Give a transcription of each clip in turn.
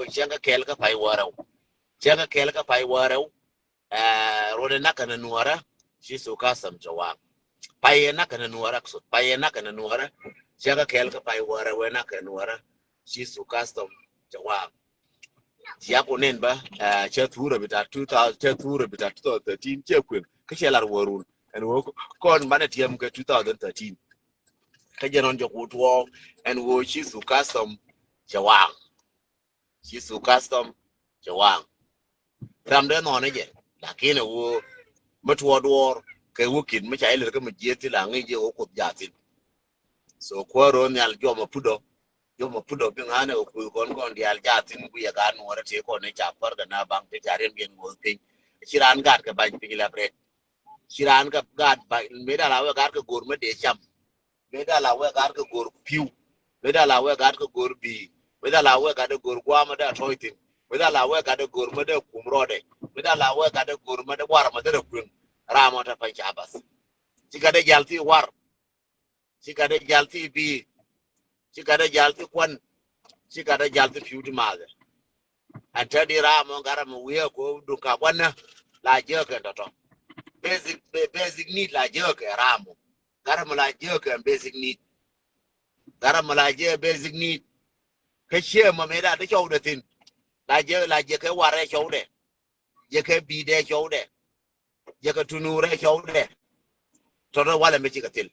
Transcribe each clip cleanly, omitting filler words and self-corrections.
changa kelka pai warau changa kelka pai warau rode nakana nuara shi su custom jawa pai nakana nuara so pai nakana nuara changa kelka pai warau nakana nuara shi su custom jawa ya kunen ba cha thura bita 2000 cha thura bita 2013 che kwen ka shelar warun and wo kon mana tiam ka 2013 ka jaron jo kutwo and wo shi su custom jawa shi su custom jawa ramde no ne je lakini wo matwo dwor ke wukin ma cha ile ka mjeti la ngi je wo kut jatin so kwaro nyal jo mapudo bi ngane o ku kon dial jatin ku ya gan wora te ko ne cha par na bang te jaren bien wo pin chiran gat ka ban pin la bre chiran ka gat ba me da la wa gat ka gor me de cham me da la wa gat ka gor piu me da la wa gat ka gor bi me da la wa gat ka gor kwa ma da toitin me da la wa gat ka gor ma da kumrode me da la wa gat ka gor ma da war ma da kun ramo ta pa cha bas chika de jalti war chika de jalti bi chika de jalti kwan chika de jalti piu maze antadi ramo garamo wiya ko duka kwana la jeke to basic need la jeke ramo garamo la jeke basic need garamo la je basic need ka she ma me da chawde tin la je ke ware chawde je ke bi de chawde je ke tunure chawde to do wala me chika til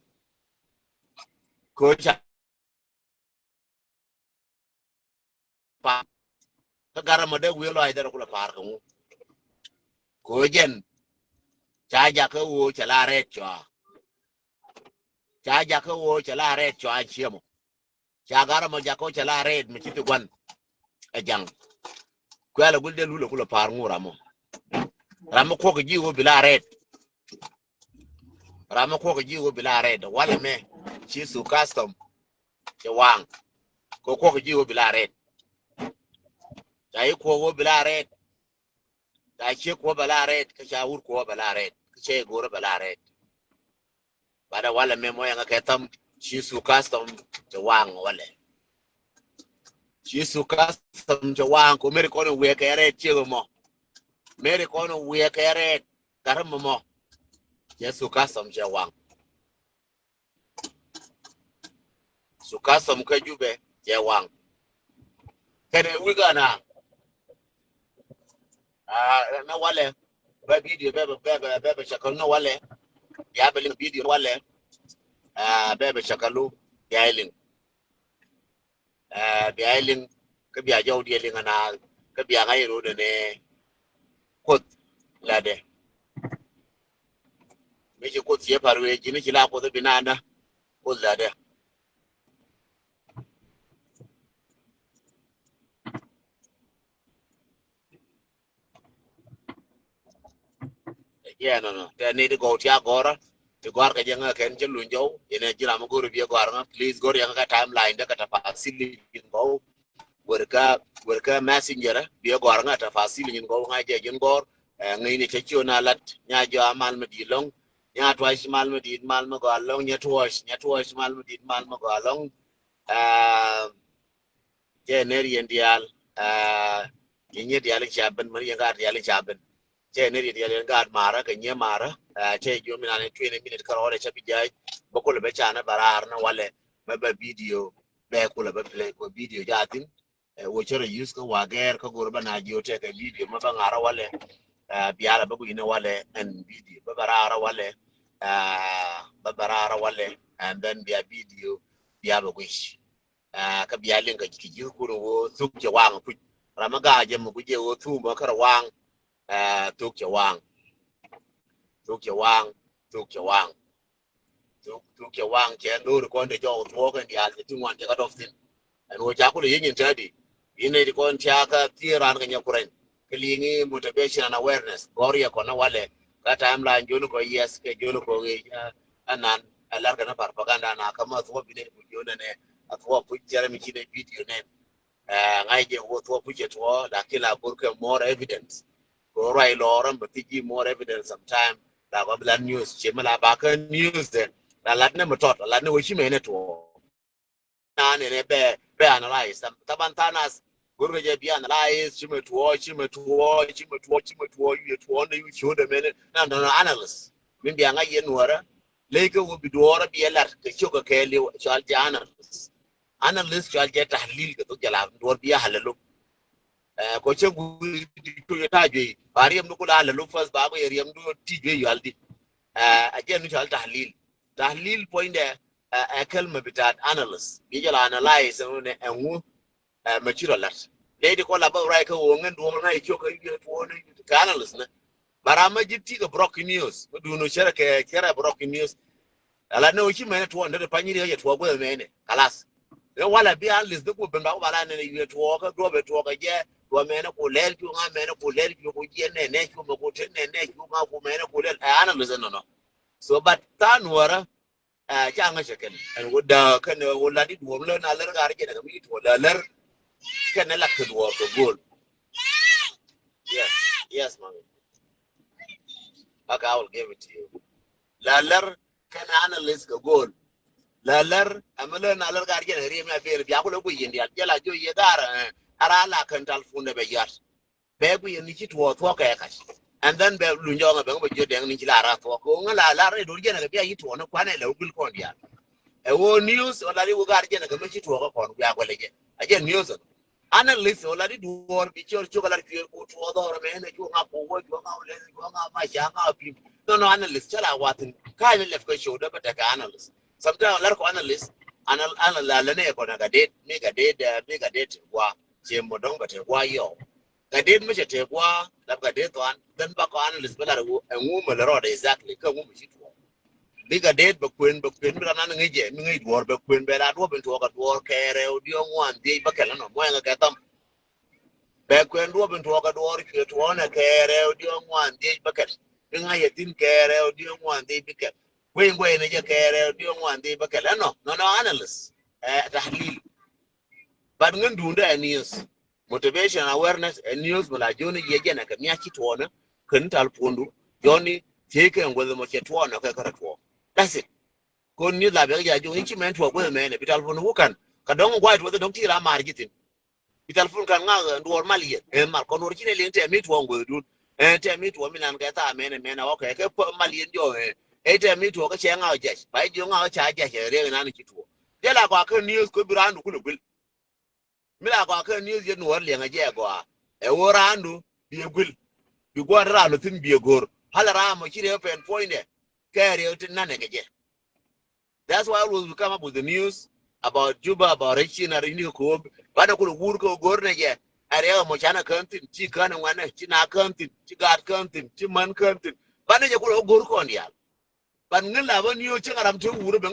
ko cha pa ka garamo de wiyo ay da kula par ko jen cha ja ka wo cha la re cha ja ka wo cha la re cho chiemo cha garamo ja ko cha la re mi ti gwan a jang kwala gulde lulo kula par ngura mo ramo ko ji wo bila red ramo ko ji wo bila red wala me chi su custom che wang ko ji wo bila red dai ko wo bila red da che ko bila red ka cha wur ko bila red ka che goro bila red bada wala me mo yanga ketam chi su custom che wang wala chi su custom che wang ko mere ko no we ka red che mo mere ko no we ka red garamo mo Yesu custom che wang su custom ka jube che wang kene wiga na na wale ba video be shakal no wale ya be video wale be shakalu ya ilin be ilin ka biya jawdi ilin na ka biya ngayro de ne kot lade me je kot ye parwe jini kila ko de binana ko lade yeah no te ne de go tia gora to gwar ka janga ken chelu njo ene jira mo goro bi gwar nga please gor yang ka timeline da ka ta fasili go werka messenger bi gwar nga ta fasili go nga je jin gor ngai ni checho na lat nya jo amal me di long nya twice mal me di mal me go long nya twice mal me di mal me go long je ne ri dial yin dial chaben me yang ga dial chaben je ne ri dial ga mara ka nya mara che jo mi na ne 20 minute ka ore chapi jai bokol be chana barar na wale me ba video be kula be play ko video jatin wo chere use ko wager ko gurba na jo te ka video ma ba ngara wale biara babu ina wale and video ba barara wale ba barara wale and then be a video biya ba wish ka biya lin ka ki ko wo tuk je wang pu ramaga je mu je wo tu ma kar wang tuk je wang che do ko de jo to ko ndi al ti wan je ka doftin and wo ja ko le yin tadi ine di kon tia ka tiran ka nyakuren kelingi motivation and awareness goria ko na wale ka timeline jonu ko yes ke jonu ko anan alar kana propaganda na kama to bi ne jonu ne atwa pu jere mi kine video ne ngai je wo to pu je to da kila burka more evidence ko rai loram but ji more evidence sometime da ko blan news che mala ba ka news de la lat ne motot la ne wo shi me ne to na ne be analyze taban tanas Guru je bi analyze chime tuo you to you show the men na analyst min bi anga ye nuara leke wo bi duora bi elar ke choka ke le chal analyst chal je tahlil ke to jala duor bi halalo ko che gu to ta je bariyam no kula halalo first ba ko yeriyam do tije yaldi again no chal tahlil point a kalma bitat analyst bi jala analyze ne enwu material lat lady ko la ba right ko ngen do na choka you to analyst na barama jitti ga broken news do no share ke kera broken news ala no chi mene to ndo panyiri ye to go mene kalas e wala bi alis de ko bemba wala ne ye to ka do be to ka je do mene ko lel ju nga mene ko lel ju ko je ne ju ko te ne ju nga ko mene ko lel ana listen no so but tan wara ja nga shekel en woda kan wala di do le na ler gar je daga mi to la ler kan la ko do ko gol yes mommy. Okay, I will give it to you. Laler can analyst go goal. Laler amala na lar gar gene ri ma be biya ko lo yindi al jala jo ye dar ara la kan tal fu ne be yar be bu yin ki to ka ka and then be lu njo be ko jo den ni la ra to ko ngala la re do gene be yi to no kwane le ugul ko dia e wo news o la ri gar gene ka me ki to ko ko ya ko le je aje news analyst o la ri du wor bi chor chokolar ki ko to do me ne ko nga ko wo ko nga le ko nga ma ja nga pi no analyst chala watin ka ne lef ko show da ba ka analyst sometimes lar ko analyst la ne ko na ga date me ga date wa je mo dong ba te wa yo ga date me te wa la ga date wan dan ba ko analyst ba la ru en wu me ro da exactly ka wu mi shi to biga date ba kwen bi na ngeje mi ngi dwor ba kwen be la do ben to ka dwor kere o dio ngwan di ba kala no mo nga ka tam be kwen do ben to ka dwor ke to na kere o dio ngwan di ba kala nga ye tin kere o dio ngwan di bi kala we ngwe ne je kere o dio ngwan di ba kala no analyst tahlil but ngen dunda news motivation awareness and news bala joni ye je na ka mi achi to na kan tal pondu joni teke ngwe mo che to na ka ka to that's it kon ni la be ja jo inchi men to go men bital fun wukan ka dong gwai to dong tira mar gitin bital fun kan nga ndor maliye mar kon wor chine lente mi to ngo dun te mi to mi nan ga ta men okay ke maliye jo te mi to ka che nga ja ba jo nga cha ja re na ni to de la kwa kan news ko birandu kulu bil mi la kwa kan news ye no le nga je go worandu bi gul bi go ra no tin bi gor halara mo chire pen point kare tin nan ga je. That's why we come up with the news about Juba, about Richie and Rini Kob, but I could work or go again. Area Mochana country, Chikan and one, China country, Chigat country, Chiman country, but I could go on ya. But Nila, when you check out, I'm too